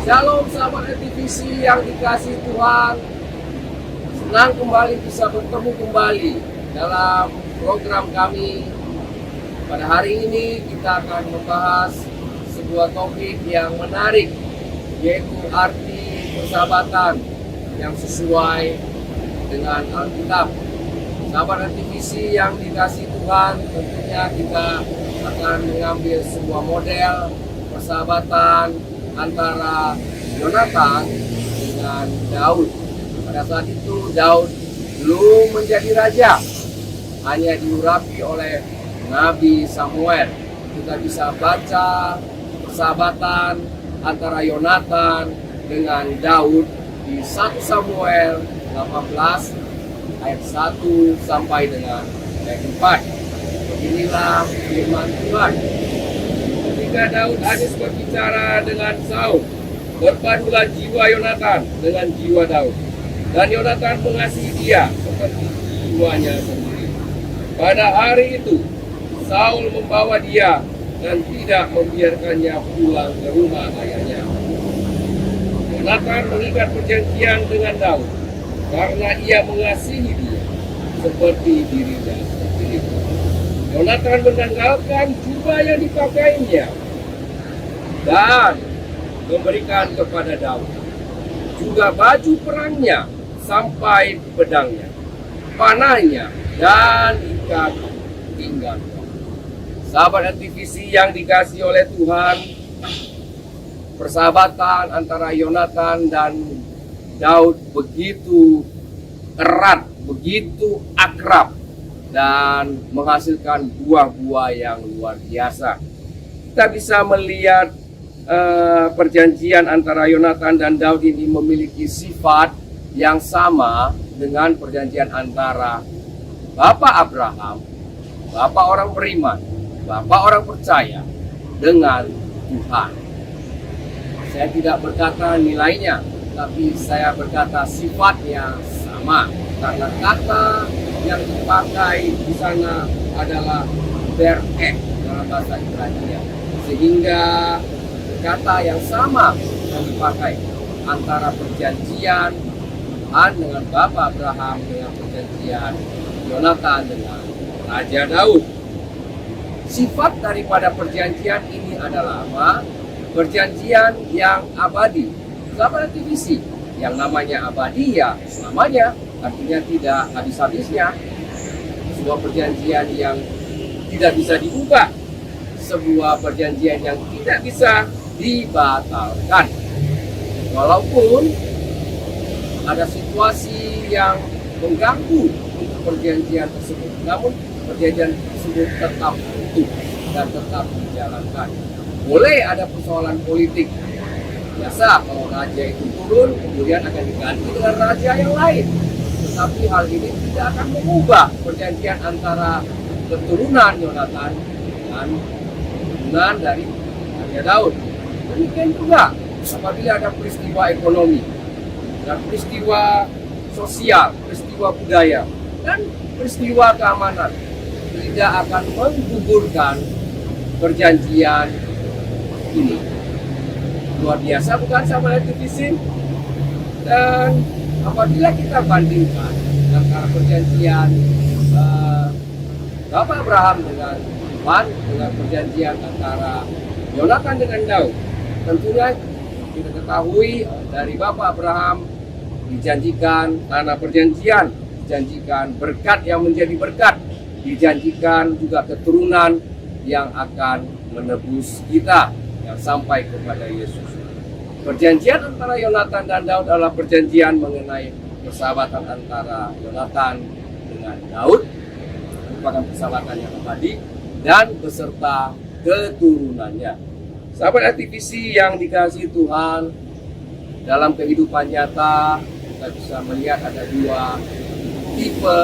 Shalom sahabat NTVC yang dikasihi Tuhan. Senang kembali bisa bertemu kembali dalam program kami. Pada hari ini kita akan membahas sebuah topik yang menarik, yaitu arti persahabatan yang sesuai dengan Alkitab. Sahabat NTVC yang dikasihi Tuhan, tentunya kita akan mengambil sebuah model persahabatan antara Yonatan dengan Daud. Pada saat itu Daud belum menjadi raja, hanya diurapi oleh Nabi Samuel. Kita bisa baca persahabatan antara Yonatan dengan Daud di 1 Samuel 18 ayat 1 sampai dengan ayat 4. Inilah firman Tuhan. Ketika Daud habis berbicara dengan Saul, berpadulah jiwa Yonatan dengan jiwa Daud, dan Yonatan mengasihi dia seperti jiwanya sendiri. Pada hari itu, Saul membawa dia dan tidak membiarkannya pulang ke rumah ayahnya. Yonatan mengikat perjanjian dengan Daud karena ia mengasihi dia seperti dirinya sendiri. Yonatan menanggalkan jubah yang dipakainya dan memberikan kepada Daud juga baju perangnya sampai pedangnya, panahnya, dan ikat pinggangnya. Sahabat NTVC yang dikasihi oleh Tuhan, persahabatan antara Yonatan dan Daud begitu erat, begitu akrab, dan menghasilkan buah-buah yang luar biasa. Kita bisa melihat perjanjian antara Yonatan dan Daud ini memiliki sifat yang sama dengan perjanjian antara Bapak Abraham, Bapak orang beriman, Bapak orang percaya dengan Tuhan. Saya tidak berkata nilainya, tapi saya berkata sifatnya sama, karena kata yang dipakai di sana adalah berek dalam bahasa Ibrani, sehingga kata yang sama yang dipakai antara perjanjian Tuhan dengan Bapak Abraham dengan perjanjian Yonatan dengan Raja Daud. Sifat daripada perjanjian ini adalah apa? Perjanjian yang abadi. Sahabat TVC, yang namanya abadi ya selamanya, artinya tidak habis-habisnya. Sebuah perjanjian yang tidak bisa diubah, sebuah perjanjian yang tidak bisa dibatalkan. Walaupun ada situasi yang mengganggu untuk perjanjian tersebut, namun perjanjian tersebut tetap utuh dan tetap dijalankan. Boleh ada persoalan politik, biasa kalau raja itu turun kemudian akan diganti dengan raja yang lain, tetapi hal ini tidak akan mengubah perjanjian antara keturunan Yonatan dan keturunan dari Raja Daud. Demikian juga apabila ada peristiwa ekonomi dan peristiwa sosial, peristiwa budaya, dan peristiwa keamanan, tidak akan menggugurkan perjanjian ini. Luar biasa bukan sama NTVC? Dan apabila kita bandingkan antara perjanjian Bapak Abraham dengan Tuhan dengan perjanjian antara Yonatan dengan Daud, tentunya kita ketahui dari Bapak Abraham dijanjikan tanah perjanjian, dijanjikan berkat yang menjadi berkat, dijanjikan juga keturunan yang akan menebus kita yang sampai kepada Yesus. Perjanjian antara Yonatan dan Daud adalah perjanjian mengenai persahabatan antara Yonatan dengan Daud, merupakan persahabatan yang abadi dan beserta keturunannya. Sahabat NTVC yang dikasihi Tuhan, dalam kehidupan nyata kita bisa melihat ada dua tipe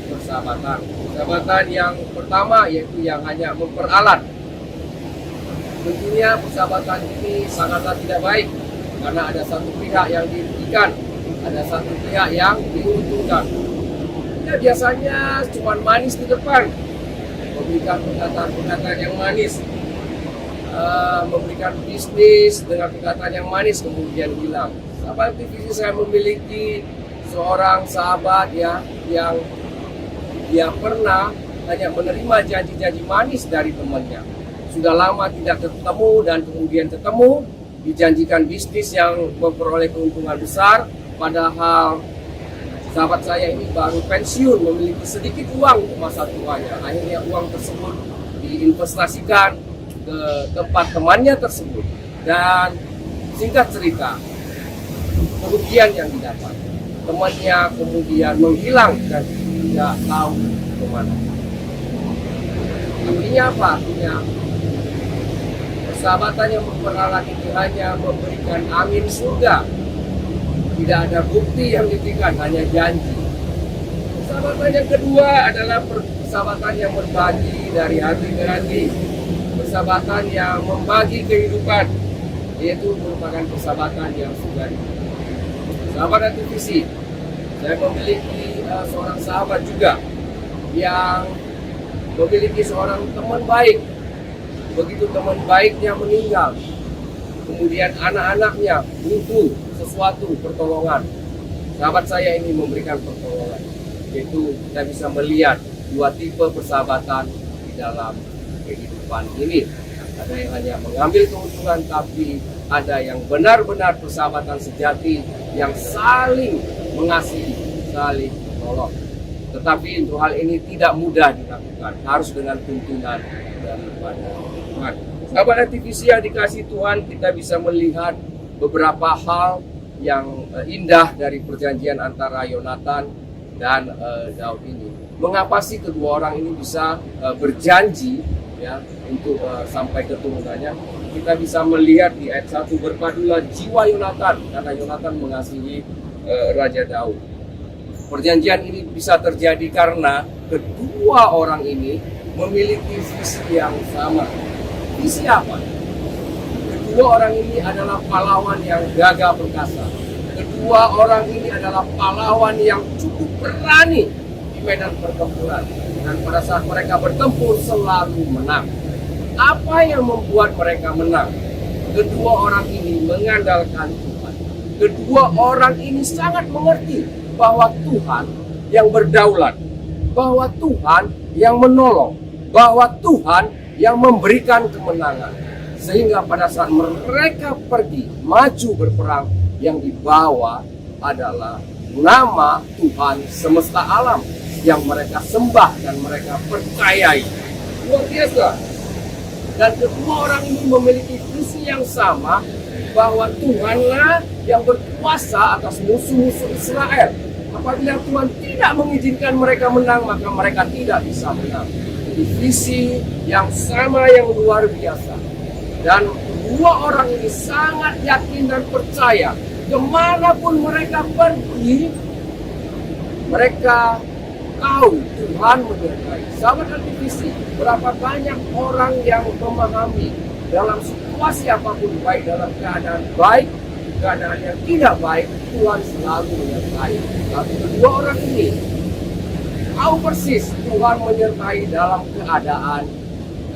persahabatan. Persahabatan yang pertama yaitu yang hanya memperalat. Tentunya persahabatan ini sangatlah tidak baik karena ada satu pihak yang dirugikan, ada satu pihak yang diuntungkan. Ya biasanya cuma manis di depan, memberikan perkataan-perkataan yang manis. memberikan bisnis dengan perkataan yang manis kemudian hilang. Sahabat aktivis, saya memiliki seorang sahabat ya yang dia pernah hanya menerima janji-janji manis dari temannya. Sudah lama tidak ketemu dan kemudian ketemu, dijanjikan bisnis yang memperoleh keuntungan besar, padahal sahabat saya ini baru pensiun, memiliki sedikit uang untuk masa tuanya. Akhirnya uang tersebut diinvestasikan ke tempat temannya tersebut. Dan singkat cerita, kerugian yang didapat, temannya kemudian menghilang dan tidak tahu kemana. Artinya apa? Artinya persahabatan yang memperalat ini hanya memberikan angin surga. Tidak ada bukti yang diberikan, hanya janji. Persahabatan yang kedua adalah persahabatan yang berbagi dari hati ke hati. Persahabatan yang membagi kehidupan, yaitu merupakan persahabatan yang sudah. Sahabat aktivisi, saya memiliki seorang sahabat juga yang memiliki seorang teman baik. Begitu teman baiknya meninggal, kemudian anak-anaknya butuh sesuatu pertolongan, sahabat saya ini memberikan pertolongan. Yaitu kita bisa melihat dua tipe persahabatan di dalam kehidupan ini. Ada yang hanya mengambil keuntungan, tapi ada yang benar-benar persahabatan sejati yang saling mengasihi, saling menolong. Tetapi untuk hal ini tidak mudah dilakukan, harus dengan tuntunan daripada Tuhan. Sahabat aktivis yang dikasihi Tuhan, kita bisa melihat beberapa hal yang indah dari perjanjian antara Yonatan dan Daud ini. Mengapa sih kedua orang ini bisa berjanji ya untuk sampai keturunannya? Kita bisa melihat di ayat 1, berpadulah jiwa Yonatan karena Yonatan mengasihi Raja Daud. Perjanjian ini bisa terjadi karena kedua orang ini memiliki visi yang sama. Visi apa? Kedua orang ini adalah pahlawan yang gagah perkasa. Kedua orang ini adalah pahlawan yang cukup berani di medan pertempuran. Dan pada saat mereka bertempur selalu menang. Apa yang membuat mereka menang? Kedua orang ini mengandalkan Tuhan. Kedua orang ini sangat mengerti bahwa Tuhan yang berdaulat, bahwa Tuhan yang menolong, bahwa Tuhan yang memberikan kemenangan. Sehingga pada saat mereka pergi maju berperang, yang dibawa adalah nama Tuhan semesta alam yang mereka sembah dan mereka percayai. Luar biasa. Dan kedua orang ini memiliki visi yang sama, bahwa Tuhanlah yang berkuasa atas musuh-musuh Israel. Apabila Tuhan tidak mengizinkan mereka menang, maka mereka tidak bisa menang. Jadi visi yang sama yang luar biasa. Dan kedua orang ini sangat yakin dan percaya, kemanapun mereka pergi, mereka tahu Tuhan menyertai. Sahabat aktivisi, berapa banyak orang yang memahami dalam situasi apapun, baik dalam keadaan baik, keadaan yang tidak baik, Tuhan selalu menyertai. Tapi kedua orang ini tahu persis Tuhan menyertai dalam keadaan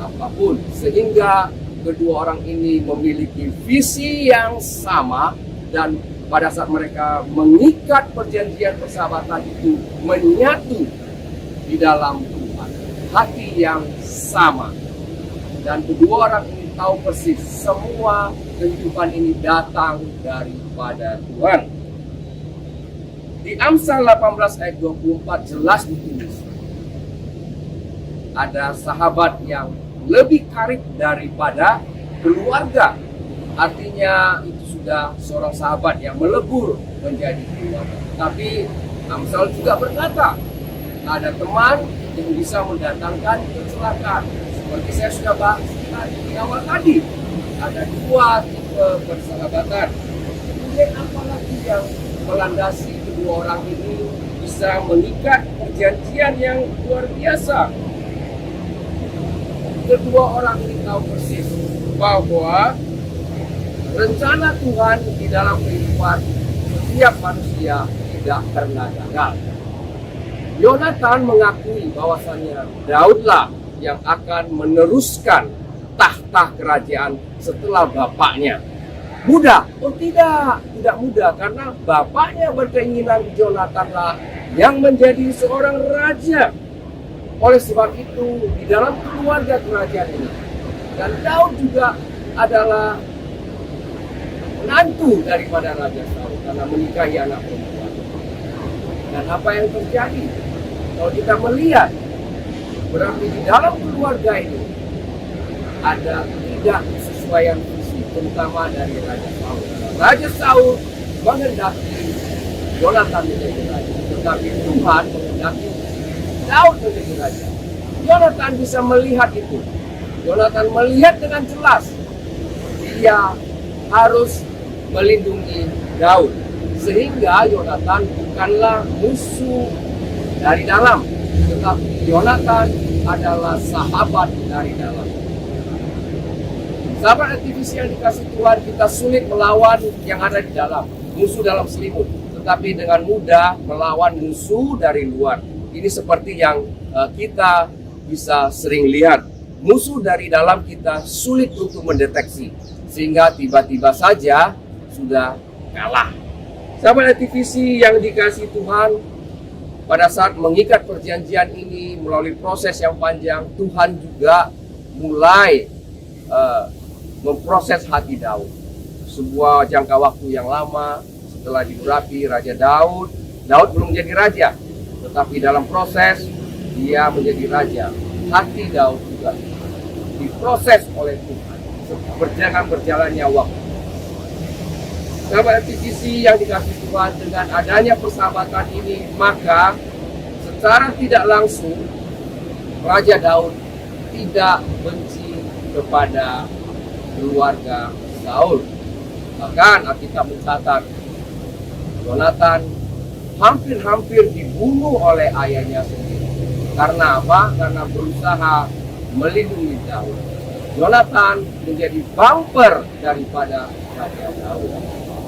apapun. Sehingga kedua orang ini memiliki visi yang sama, dan pada saat mereka mengikat perjanjian persahabatan itu menyatu di dalam Tuhan, hati yang sama. Dan kedua orang ini tahu persis semua kehidupan ini datang daripada Tuhan. Di Amsal 18 ayat 24 jelas ditulis, ada sahabat yang lebih karib daripada keluarga. Artinya itu sudah seorang sahabat yang melebur menjadi keluarga. Tapi Amsal juga berkata, ada teman yang bisa mendatangkan kecelakaan. Seperti saya sudah bahas di awal tadi, ada dua tipe persahabatan. Kemudian apalagi yang melandasi kedua orang ini bisa mengikat perjanjian yang luar biasa. Kedua orang ini tahu persis bahwa rencana Tuhan di dalam kehidupan setiap manusia tidak pernah gagal. Yonatan mengakui bahwasannya Daudlah yang akan meneruskan tahta kerajaan setelah bapaknya. Mudah? Oh tidak mudah, karena bapaknya berkeinginan Jonathanlah yang menjadi seorang raja. Oleh sebab itu, di dalam keluarga kerajaan ini, dan Daud juga adalah menantu daripada Raja Saul karena menikahi anak perempuan. Dan apa yang terjadi? Kalau kita melihat, berarti di dalam keluarga ini ada tidak kesesuaian visi, terutama dari Raja Saul. Raja Saul menghendaki Jonathan menjadi raja, tetapi Tuhan menghendaki Daud menjadi raja. Jonathan bisa melihat itu. Jonathan melihat dengan jelas dia harus melindungi Daud, sehingga Jonathan bukanlah musuh dari dalam, tetapi Jonathan adalah sahabat dari dalam. Sahabat aktivis yang dikasih Tuhan, kita sulit melawan yang ada di dalam, musuh dalam selimut, tetapi dengan mudah melawan musuh dari luar. Ini seperti yang kita bisa sering lihat. Musuh dari dalam kita sulit untuk mendeteksi, sehingga tiba-tiba saja sudah kalah. Sahabat aktivisi yang dikasih Tuhan, pada saat mengikat perjanjian ini melalui proses yang panjang, Tuhan juga mulai memproses hati Daud. Sebuah jangka waktu yang lama setelah diurapi Raja Daud belum menjadi raja, tetapi dalam proses dia menjadi raja. Hati Daud juga diproses oleh Tuhan berjalannya waktu. Sahabat aktivisi yang dikasih Tuhan, dengan adanya persahabatan ini, maka secara tidak langsung Raja Daud tidak benci kepada keluarga Saul. Bahkan Alkitab mencatat Jonathan hampir-hampir dibunuh oleh ayahnya sendiri. Karena apa? Karena berusaha melindungi Daud. Jonathan menjadi bumper daripada Raja Daud.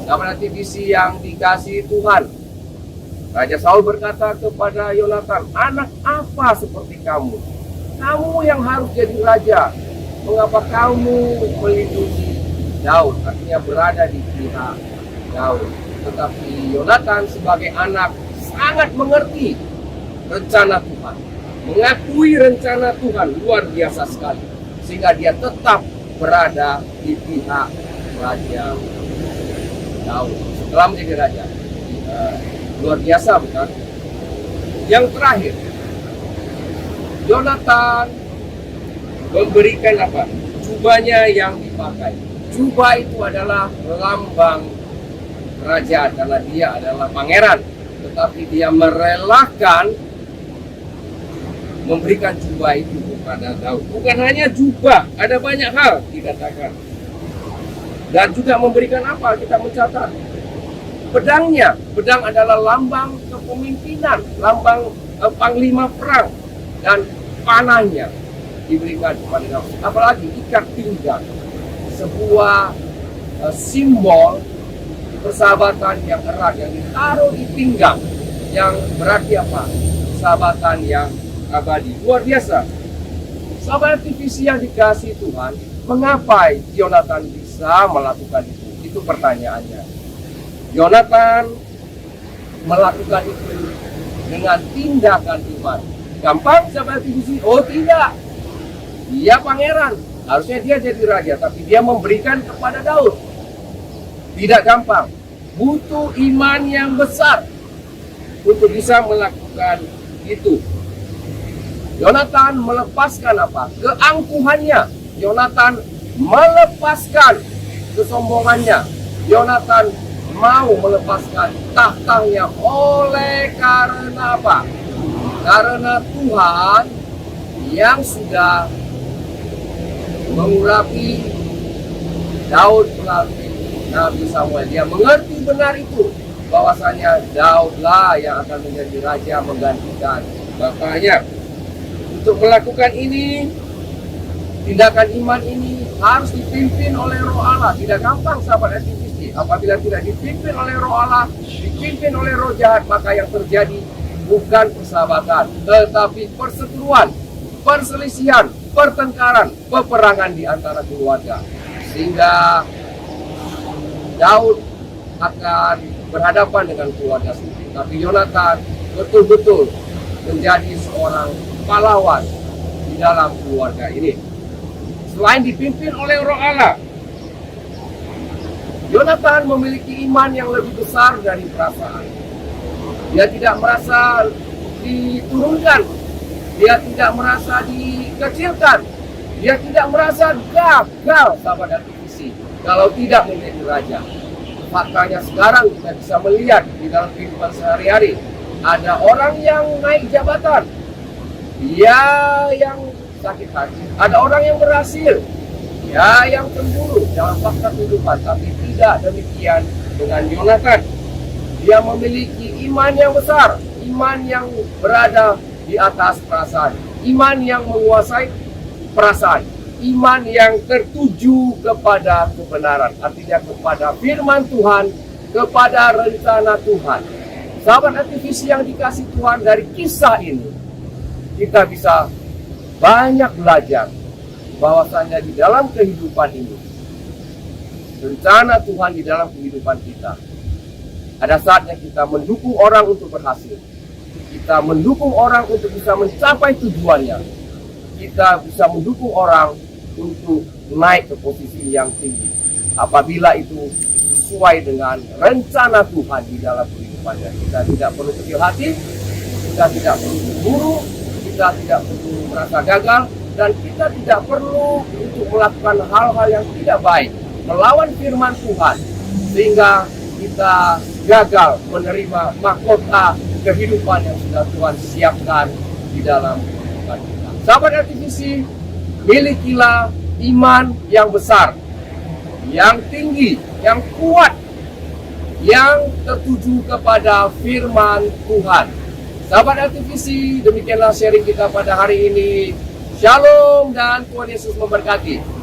Sahabat aktivisi yang dikasihi Tuhan, Raja Saul berkata kepada Jonathan, anak apa seperti kamu? Kamu yang harus jadi raja. Mengapa kamu melindungi Daud? Artinya berada di pihak Daud. Tetapi Jonathan sebagai anak sangat mengerti rencana Tuhan, mengakui rencana Tuhan luar biasa sekali, sehingga dia tetap berada di pihak Raja Daud setelah menjadi raja. Luar biasa, bukan? Yang terakhir, Jonathan memberikan apa? Jubahnya yang dipakai. Jubah itu adalah lambang kerajaan karena dia adalah pangeran, tetapi dia merelakan memberikan jubah itu kepada Daud. Bukan hanya jubah, ada banyak hal dikatakan. Dan juga memberikan apa? Kita mencatat pedangnya. Pedang adalah lambang kepemimpinan, lambang panglima perang, dan panahnya diberikan kepada Daud. Apalagi ikat pinggang, sebuah simbol persahabatan yang erat yang ditaruh di pinggang, yang berarti apa? Persahabatan yang abadi. Luar biasa. Sahabat aktivisi yang dikasih Tuhan, mengapa Jonathan bisa melakukan itu? Itu pertanyaannya. Jonathan melakukan itu dengan tindakan iman. Gampang sahabat aktivisi? Oh tidak. Dia pangeran, harusnya dia jadi raja, tapi dia memberikan kepada Daud. Tidak gampang, butuh iman yang besar untuk bisa melakukan itu. Jonathan melepaskan apa? Keangkuhannya. Jonathan melepaskan kesombongannya. Jonathan mau melepaskan tahtanya. Oleh karena apa? Karena Tuhan yang sudah mengurapi Daud melalui Nabi Samuel. Dia mengerti benar itu, bahwasanya Daudlah yang akan menjadi raja menggantikan bapaknya. Untuk melakukan ini, tindakan iman ini harus dipimpin oleh Roh Allah. Tidak gampang sahabat aktivisi. Apabila tidak dipimpin oleh Roh Allah, dipimpin oleh roh jahat, maka yang terjadi bukan persahabatan, tetapi perseteruan, perselisihan, pertengkaran, peperangan di antara keluarga. Sehingga Daud akan berhadapan dengan keluarga sendiri. Tapi Yonatan betul-betul menjadi seorang pahlawan di dalam keluarga ini. Selain dipimpin oleh Roh Allah, Yonatan memiliki iman yang lebih besar dari perasaan. Dia tidak merasa diturunkan, dia tidak merasa dikecilkan, dia tidak merasa gagal, sahabat RTVC, kalau tidak menjadi raja. Faktanya sekarang kita bisa melihat di dalam kehidupan sehari-hari, ada orang yang naik jabatan, dia yang sakit hati, ada orang yang berhasil, dia yang cemburu dalam fakta kehidupan. Tapi tidak demikian dengan Yonatan. Dia memiliki iman yang besar, iman yang berada di atas perasaan, iman yang menguasai perasaan, iman yang tertuju kepada kebenaran, artinya kepada firman Tuhan, kepada rencana Tuhan. Sahabat aktivis yang dikasih Tuhan, dari kisah ini kita bisa banyak belajar bahwasanya di dalam kehidupan ini, rencana Tuhan di dalam kehidupan kita, ada saatnya kita mendukung orang untuk berhasil, kita mendukung orang untuk bisa mencapai tujuannya, kita bisa mendukung orang untuk naik ke posisi yang tinggi apabila itu sesuai dengan rencana Tuhan di dalam kehidupannya. Kita tidak perlu kecil hati, kita tidak perlu cemburu, kita tidak perlu merasa gagal, dan kita tidak perlu untuk melakukan hal-hal yang tidak baik, melawan firman Tuhan, sehingga kita gagal menerima mahkota kehidupan yang sudah Tuhan siapkan di dalam kehidupan kita. Sahabat RTVC, milikilah iman yang besar, yang tinggi, yang kuat, yang tertuju kepada firman Tuhan. Sahabat RTVC, demikianlah sharing kita pada hari ini. Shalom dan Tuhan Yesus memberkati.